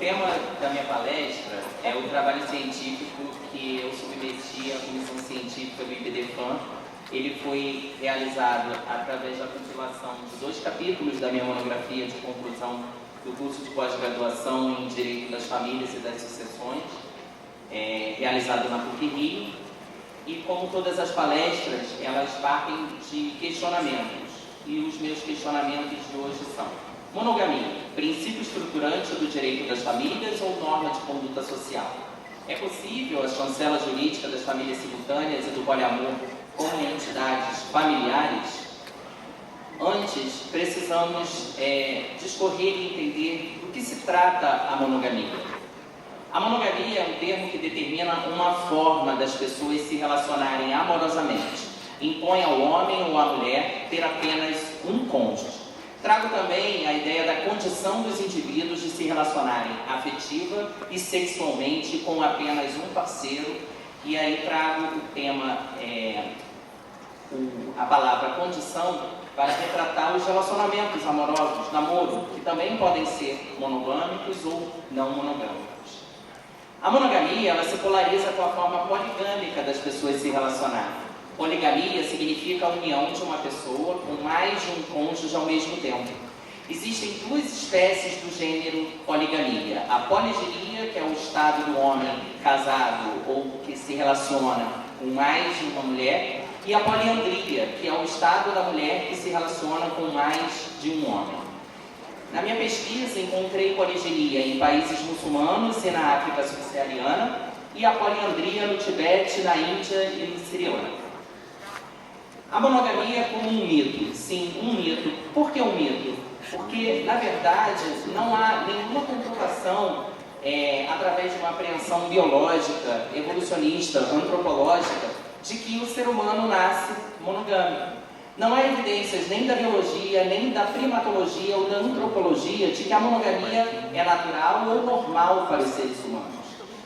tema da minha palestra é o trabalho científico que eu submeti à Comissão Científica do IBDFAM. Ele foi realizado através da compilação de 2 capítulos da minha monografia de conclusão do curso de pós-graduação em Direito das Famílias e das Sucessões, realizado na PUC-Rio. E como todas as palestras, elas partem de questionamentos. E os meus questionamentos de hoje são: monogamia, princípio estruturante do direito das famílias ou norma de conduta social? É possível a chancela jurídica das famílias simultâneas e do poliamor como entidades familiares? Antes, precisamos discorrer e entender do que se trata a monogamia. A monogamia é um termo que determina uma forma das pessoas se relacionarem amorosamente. Impõe ao homem ou à mulher ter apenas um cônjuge. Trago também a ideia da condição dos indivíduos de se relacionarem afetiva e sexualmente com apenas um parceiro. E aí trago o tema, a palavra condição, para retratar os relacionamentos amorosos, namoro, que também podem ser monogâmicos ou não monogâmicos. A monogamia, ela se polariza com a forma poligâmica das pessoas se relacionarem. Poligamia significa a união de uma pessoa com mais de um cônjuge ao mesmo tempo. Existem 2 espécies do gênero poligamia. A poliginia, que é o estado do homem casado ou que se relaciona com mais de uma mulher, e a poliandria, que é o estado da mulher que se relaciona com mais de um homem. Na minha pesquisa, encontrei poliginia em países muçulmanos e na África subsaariana, e a poliandria no Tibete, na Índia e no Sri Lanka. A monogamia como um mito. Sim, um mito. Por que um mito? Porque, na verdade, não há nenhuma comprovação através de uma apreensão biológica, evolucionista, antropológica, de que o ser humano nasce monogâmico. Não há evidências nem da biologia, nem da primatologia ou da antropologia de que a monogamia é natural ou normal para os seres humanos.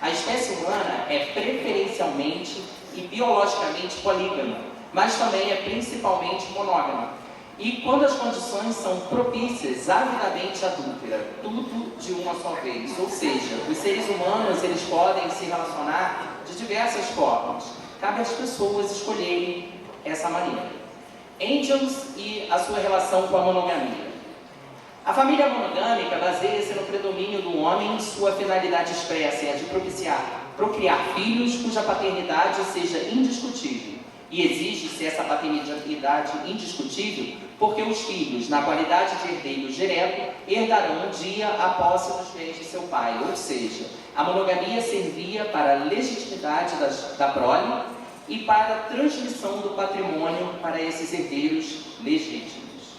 A espécie humana é preferencialmente e biologicamente polígama, mas também é principalmente monógama. E quando as condições são propícias, avidamente adúltera, tudo de uma só vez. Ou seja, os seres humanos eles podem se relacionar de diversas formas. Cabe às pessoas escolherem essa maneira. Engels e a sua relação com a monogamia. A família monogâmica baseia-se no predomínio do homem em sua finalidade expressa, é a de procriar filhos cuja paternidade seja indiscutível. E exige-se essa paternidade indiscutível porque os filhos, na qualidade de herdeiros direto, herdarão um dia a posse dos bens de seu pai. Ou seja, a monogamia servia para a legitimidade da prole e para a transmissão do patrimônio para esses herdeiros legítimos.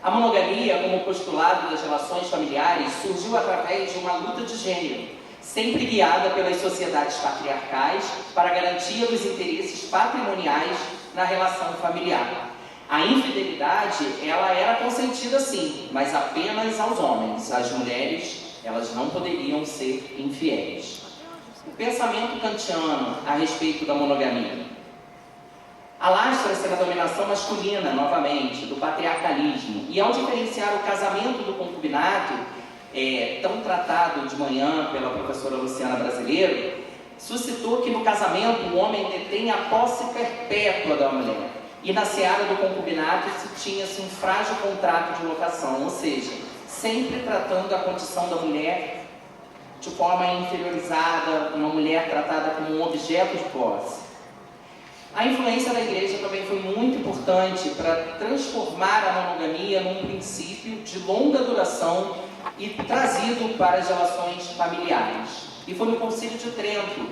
A monogamia, como postulado das relações familiares, surgiu através de uma luta de gênero, sempre guiada pelas sociedades patriarcais para a garantia dos interesses patrimoniais na relação familiar. A infidelidade, ela era consentida sim, mas apenas aos homens. As mulheres, elas não poderiam ser infiéis. O pensamento kantiano a respeito da monogamia alastra-se na dominação masculina, novamente, do patriarcalismo, e ao diferenciar o casamento do concubinato, tão tratado de manhã pela professora Luciana Brasileiro, suscitou que no casamento o homem detém a posse perpétua da mulher, e na seara do concubinato tinha-se um frágil contrato de locação, ou seja, sempre tratando a condição da mulher de forma inferiorizada, uma mulher tratada como um objeto de posse. A influência da igreja também foi muito importante para transformar a monogamia num princípio de longa duração e trazido para as relações familiares. E foi no Concílio de Trento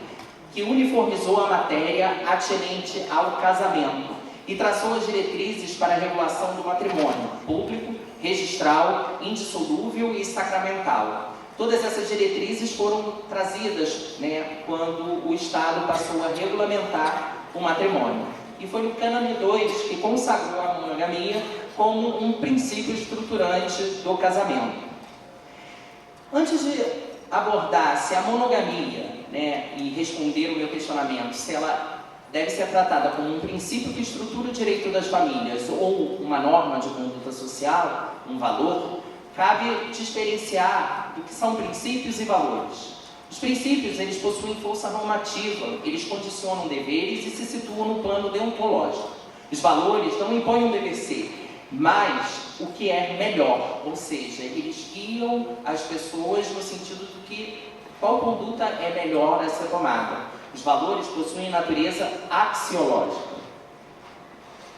que uniformizou a matéria atinente ao casamento e traçou as diretrizes para a regulação do matrimônio público, registral, indissolúvel e sacramental. Todas essas diretrizes foram trazidas quando o Estado passou a regulamentar o matrimônio. E foi no Cânone 2 que consagrou a monogamia como um princípio estruturante do casamento. Antes de abordar se a monogamia, e responder o meu questionamento, se ela deve ser tratada como um princípio que estrutura o direito das famílias ou uma norma de conduta social, um valor, cabe diferenciar do que são princípios e valores. Os princípios, eles possuem força normativa, eles condicionam deveres e se situam no plano deontológico. Os valores não impõem um dever ser, mas o que é melhor, ou seja, eles guiam as pessoas no sentido de que qual conduta é melhor a ser tomada. Os valores possuem natureza axiológica.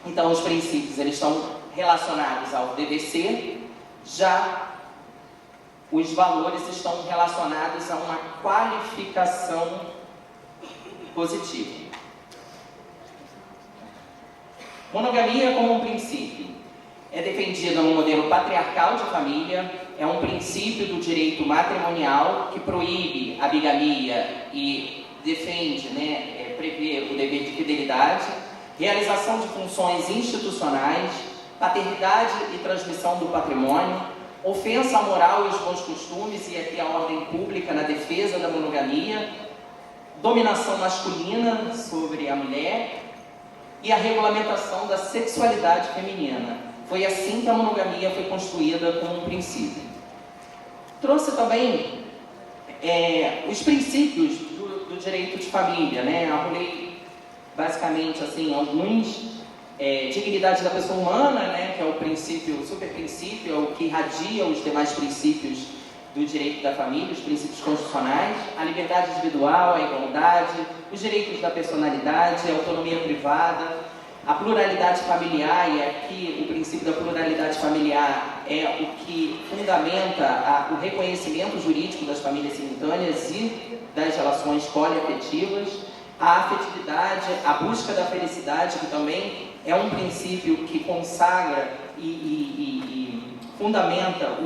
Então, os princípios, eles estão relacionados ao dever ser, já os valores estão relacionados a uma qualificação positiva. Monogamia como um princípio é defendida no modelo patriarcal de família, é um princípio do direito matrimonial que proíbe a bigamia e defende, prevê o dever de fidelidade, realização de funções institucionais, paternidade e transmissão do patrimônio, ofensa à moral e os bons costumes e aqui a ordem pública na defesa da monogamia, dominação masculina sobre a mulher e a regulamentação da sexualidade feminina. Foi assim que a monogamia foi construída como um princípio. Trouxe também os princípios do direito de família, arrolei basicamente assim, alguns. Dignidade da pessoa humana, que é o princípio, o super princípio, é o que irradia os demais princípios do direito da família, os princípios constitucionais, a liberdade individual, a igualdade, os direitos da personalidade, a autonomia privada, a pluralidade familiar, e aqui o princípio da pluralidade familiar é o que fundamenta o reconhecimento jurídico das famílias simultâneas e das relações poliafetivas, a afetividade, a busca da felicidade, que também é um princípio que consagra e fundamenta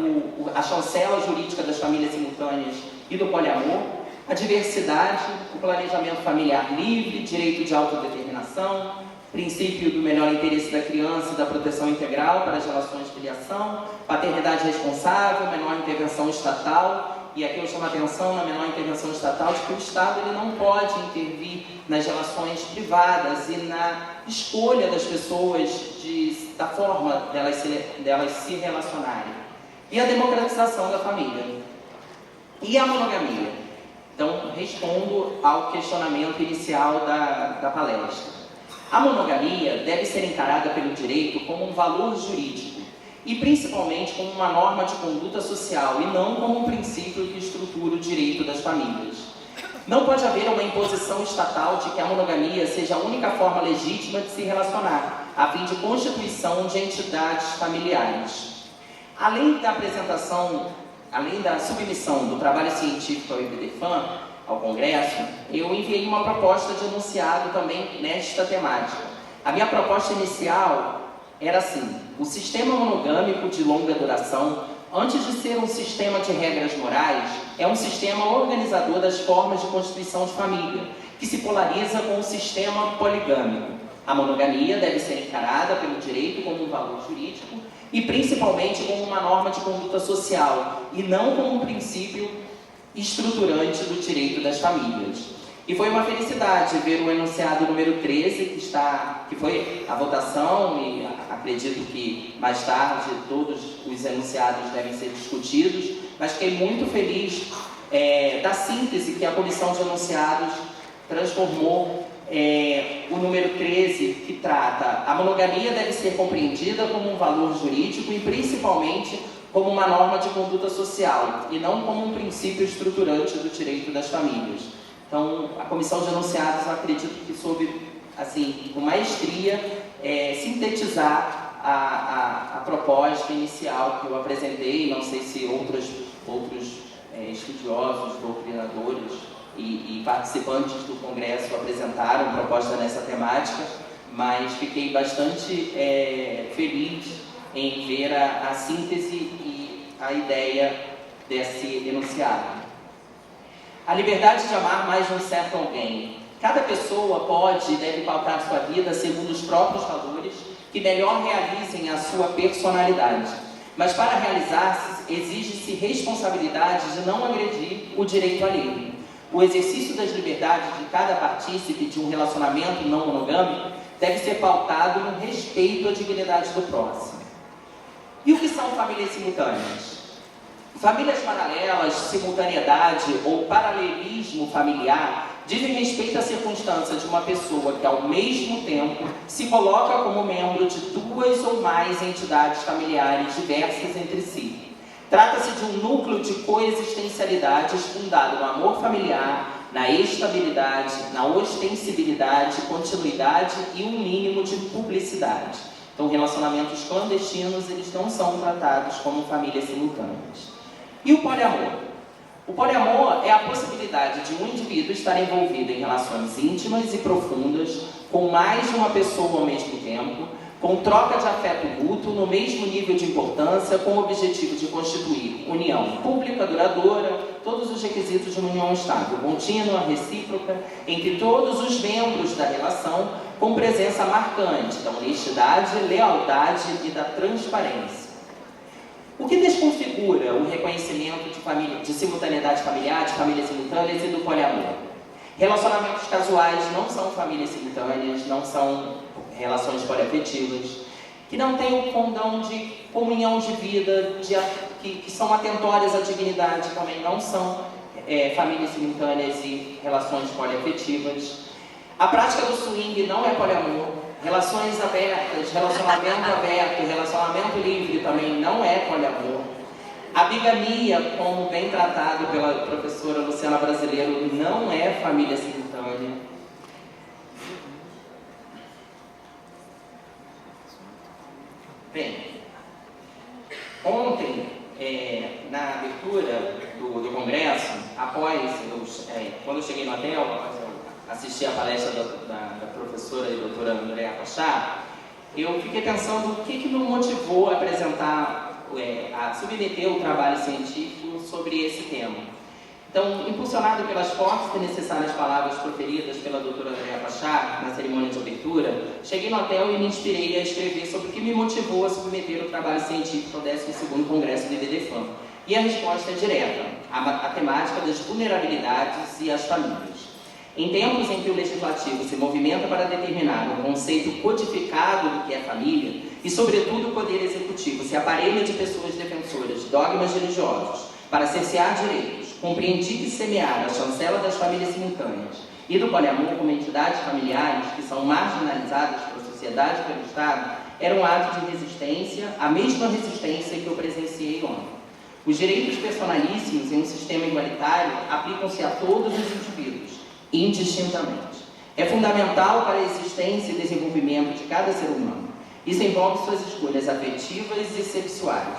a chancela jurídica das famílias simultâneas e do poliamor, a diversidade, o planejamento familiar livre, direito de autodeterminação, princípio do melhor interesse da criança e da proteção integral para as relações de filiação, paternidade responsável, menor intervenção estatal. E aqui eu chamo a atenção na menor intervenção estatal de que o Estado ele não pode intervir nas relações privadas e na escolha das pessoas da forma delas se relacionarem. E a democratização da família. E a monogamia? Então, respondo ao questionamento inicial da palestra. A monogamia deve ser encarada pelo direito como um valor jurídico e principalmente como uma norma de conduta social e não como um princípio que estrutura o direito das famílias. Não pode haver uma imposição estatal de que a monogamia seja a única forma legítima de se relacionar, a fim de constituição de entidades familiares. Além da submissão do trabalho científico ao IBDFAM, ao Congresso, eu enviei uma proposta de enunciado também nesta temática. A minha proposta inicial era assim: o sistema monogâmico de longa duração, antes de ser um sistema de regras morais, é um sistema organizador das formas de constituição de família, que se polariza com o sistema poligâmico. A monogamia deve ser encarada pelo direito como um valor jurídico e principalmente como uma norma de conduta social, e não como um princípio estruturante do direito das famílias. E foi uma felicidade ver o enunciado número 13, que foi a votação, e acredito que mais tarde todos os enunciados devem ser discutidos, mas fiquei muito feliz da síntese que a comissão de enunciados transformou o número 13, que trata: a monogamia deve ser compreendida como um valor jurídico e principalmente como uma norma de conduta social, e não como um princípio estruturante do direito das famílias. Então, a comissão de enunciados, eu acredito que soube, assim, com maestria, sintetizar a proposta inicial que eu apresentei. Não sei se outros estudiosos, doutrinadores e participantes do Congresso apresentaram proposta nessa temática, mas fiquei bastante feliz em ver a síntese e a ideia desse enunciado. A liberdade de amar mais de um certo alguém. Cada pessoa pode e deve pautar sua vida segundo os próprios valores que melhor realizem a sua personalidade. Mas para realizar-se, exige-se responsabilidade de não agredir o direito alheio. O exercício das liberdades de cada partícipe de um relacionamento não monogâmico deve ser pautado no respeito à dignidade do próximo. E o que são famílias simultâneas? Famílias paralelas, simultaneidade ou paralelismo familiar dizem respeito à circunstância de uma pessoa que, ao mesmo tempo, se coloca como membro de duas ou mais entidades familiares diversas entre si. Trata-se de um núcleo de coexistencialidades fundado no amor familiar, na estabilidade, na ostensibilidade, continuidade e um mínimo de publicidade. Então, relacionamentos clandestinos, eles não são tratados como famílias simultâneas. E o poliamor? O poliamor é a possibilidade de um indivíduo estar envolvido em relações íntimas e profundas com mais de uma pessoa ao mesmo tempo, com troca de afeto mútuo no mesmo nível de importância, com o objetivo de constituir união pública, duradoura, todos os requisitos de uma união estável, contínua, recíproca, entre todos os membros da relação, com presença marcante da honestidade, lealdade e da transparência. O que desconfigura o reconhecimento de simultaneidade familiar, de famílias simultâneas e do poliamor? Relacionamentos casuais não são famílias simultâneas, não são relações poliafetivas, que não têm o condão de comunhão de vida, que são atentórias à dignidade, também não são famílias simultâneas e relações poliafetivas. A prática do swing não é poliamor. Relações abertas, relacionamento aberto, relacionamento livre também não é poliamor. A bigamia, como bem tratado pela professora Luciana Brasileiro, não é família simultânea. Bem, ontem, na abertura do congresso, quando eu cheguei no hotel, após eu assistir a palestra da professora e doutora Andréa Pachá, eu fiquei pensando o que me motivou a apresentar, a submeter o trabalho científico sobre esse tema. Então, impulsionado pelas fortes e necessárias palavras proferidas pela doutora Andréa Pachá na cerimônia de abertura, cheguei no hotel e me inspirei a escrever sobre o que me motivou a submeter o trabalho científico ao 12º Congresso do IBDFAM. E a resposta é direta, a temática das vulnerabilidades e as famílias. Em tempos em que o legislativo se movimenta para determinar um conceito codificado do que é família, e sobretudo o poder executivo se aparelha de pessoas defensoras de dogmas religiosos para cercear direitos, compreender e semear a chancela das famílias simultâneas e do poliamor como entidades familiares que são marginalizadas pela sociedade e pelo Estado, era um ato de resistência, a mesma resistência que eu presenciei ontem. Os direitos personalíssimos em um sistema igualitário aplicam-se a todos os indivíduos, indistintamente. É fundamental para a existência e desenvolvimento de cada ser humano. Isso envolve suas escolhas afetivas e sexuais.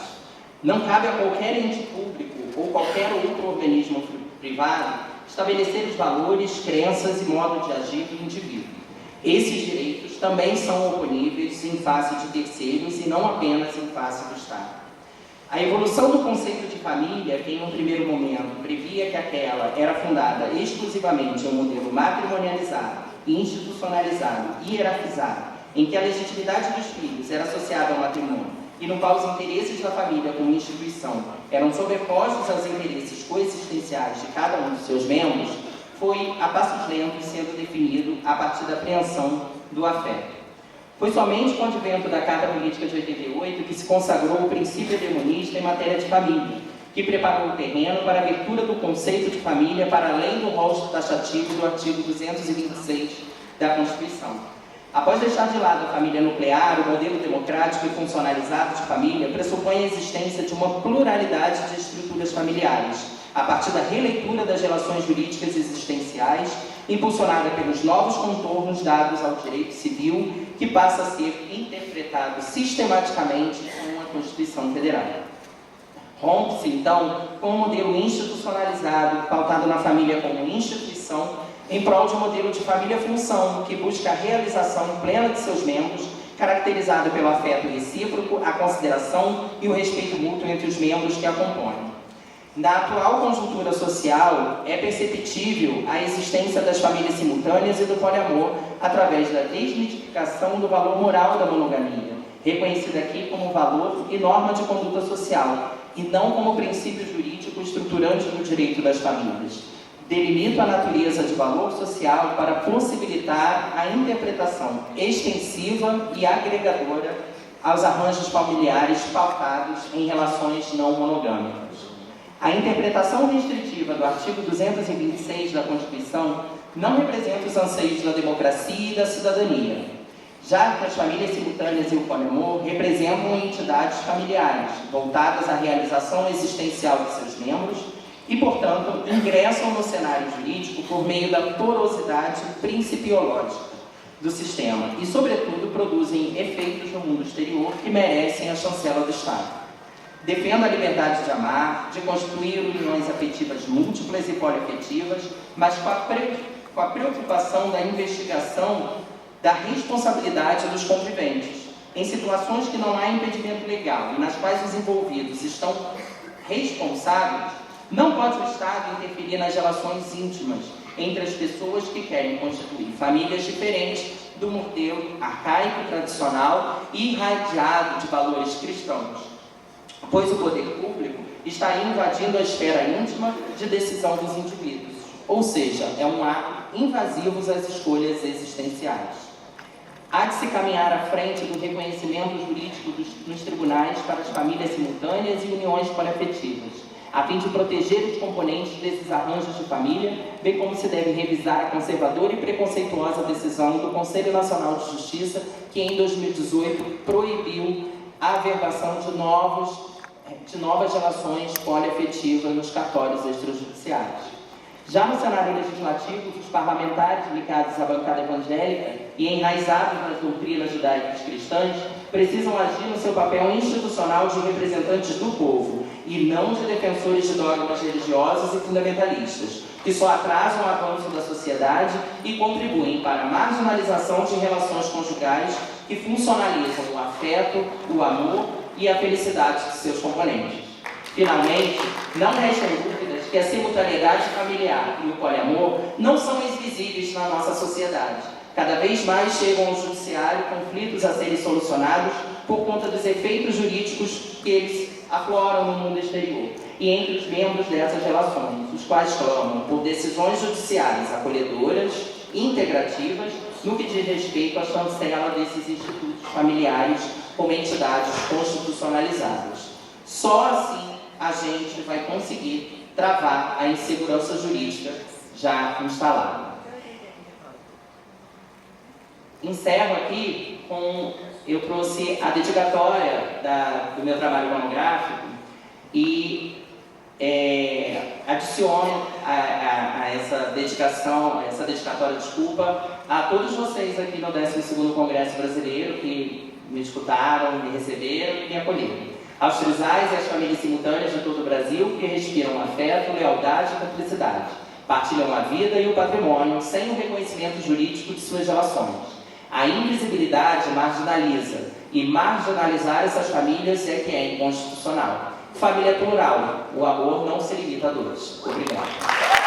Não cabe a qualquer ente público ou qualquer outro organismo privado estabelecer os valores, crenças e modo de agir do indivíduo. Esses direitos também são oponíveis em face de terceiros e não apenas em face do Estado. A evolução do conceito de família, que em um primeiro momento previa que aquela era fundada exclusivamente em um modelo matrimonializado, institucionalizado e hierarquizado, em que a legitimidade dos filhos era associada ao matrimônio e no qual os interesses da família como instituição eram sobrepostos aos interesses coexistenciais de cada um dos seus membros, foi a passos lentos sendo definido a partir da apreensão do afeto. Foi somente com o advento da Carta Política de 88 que se consagrou o princípio hegemonista em matéria de família, que preparou o terreno para a abertura do conceito de família para além do rol taxativo do artigo 226 da Constituição. Após deixar de lado a família nuclear, o modelo democrático e funcionalizado de família pressupõe a existência de uma pluralidade de estruturas familiares, a partir da releitura das relações jurídicas existenciais, impulsionada pelos novos contornos dados ao direito civil, que passa a ser interpretado sistematicamente com a Constituição Federal. Rompe-se, então, com um modelo institucionalizado, pautado na família como instituição, em prol de um modelo de família-função, que busca a realização plena de seus membros, caracterizado pelo afeto recíproco, a consideração e o respeito mútuo entre os membros que a compõem. Na atual conjuntura social, é perceptível a existência das famílias simultâneas e do poliamor através da desmitificação do valor moral da monogamia, reconhecida aqui como valor e norma de conduta social, e não como princípio jurídico estruturante do direito das famílias. Delimito a natureza de valor social para possibilitar a interpretação extensiva e agregadora aos arranjos familiares pautados em relações não monogâmicas. A interpretação restritiva do artigo 226 da Constituição não representa os anseios da democracia e da cidadania, já que as famílias simultâneas e o poliamor representam entidades familiares voltadas à realização existencial de seus membros e, portanto, ingressam no cenário jurídico por meio da porosidade principiológica do sistema e, sobretudo, produzem efeitos no mundo exterior que merecem a chancela do Estado. Defendo a liberdade de amar, de constituir uniões afetivas múltiplas e poliafetivas, mas com a preocupação da investigação da responsabilidade dos conviventes, em situações que não há impedimento legal e nas quais os envolvidos estão responsáveis. Não pode o Estado interferir nas relações íntimas entre as pessoas que querem constituir famílias diferentes do modelo arcaico, tradicional e irradiado de valores cristãos, pois o poder público está invadindo a esfera íntima de decisão dos indivíduos, ou seja, é um ato invasivo às escolhas existenciais. Há de se caminhar à frente do reconhecimento jurídico nos tribunais para as famílias simultâneas e uniões poliafetivas, a fim de proteger os componentes desses arranjos de família, bem como se deve revisar a conservadora e preconceituosa decisão do Conselho Nacional de Justiça, que em 2018 proibiu a averbação de novas relações poliafetivas nos cartórios extrajudiciais. Já no cenário legislativo, os parlamentares ligados à bancada evangélica e enraizados nas doutrinas judaicas cristãs precisam agir no seu papel institucional de representantes do povo e não de defensores de dogmas religiosos e fundamentalistas, que só atrasam o avanço da sociedade e contribuem para a marginalização de relações conjugais que funcionalizam o afeto, o amor e a felicidade de seus componentes. Finalmente, não restam dúvidas que a simultaneidade familiar e o poliamor não são invisíveis na nossa sociedade. Cada vez mais chegam ao judiciário conflitos a serem solucionados por conta dos efeitos jurídicos que eles afloram no mundo exterior e entre os membros dessas relações, os quais clamam por decisões judiciais acolhedoras, integrativas, no que diz respeito à chancela desses institutos familiares como entidades constitucionalizadas. Só assim a gente vai conseguir travar a insegurança jurídica já instalada. Encerro aqui com... Eu trouxe a dedicatória do meu trabalho monográfico e adiciono a essa dedicatória, a todos vocês aqui no 12º Congresso Brasileiro que me escutaram, me receberam e me acolheram. Aos trisais e às famílias simultâneas de todo o Brasil que respiram afeto, lealdade e cumplicidade, partilham a vida e o patrimônio sem o reconhecimento jurídico de suas relações. A invisibilidade marginaliza, e marginalizar essas famílias é que é inconstitucional. Família plural, o amor não se limita a dois. Obrigado.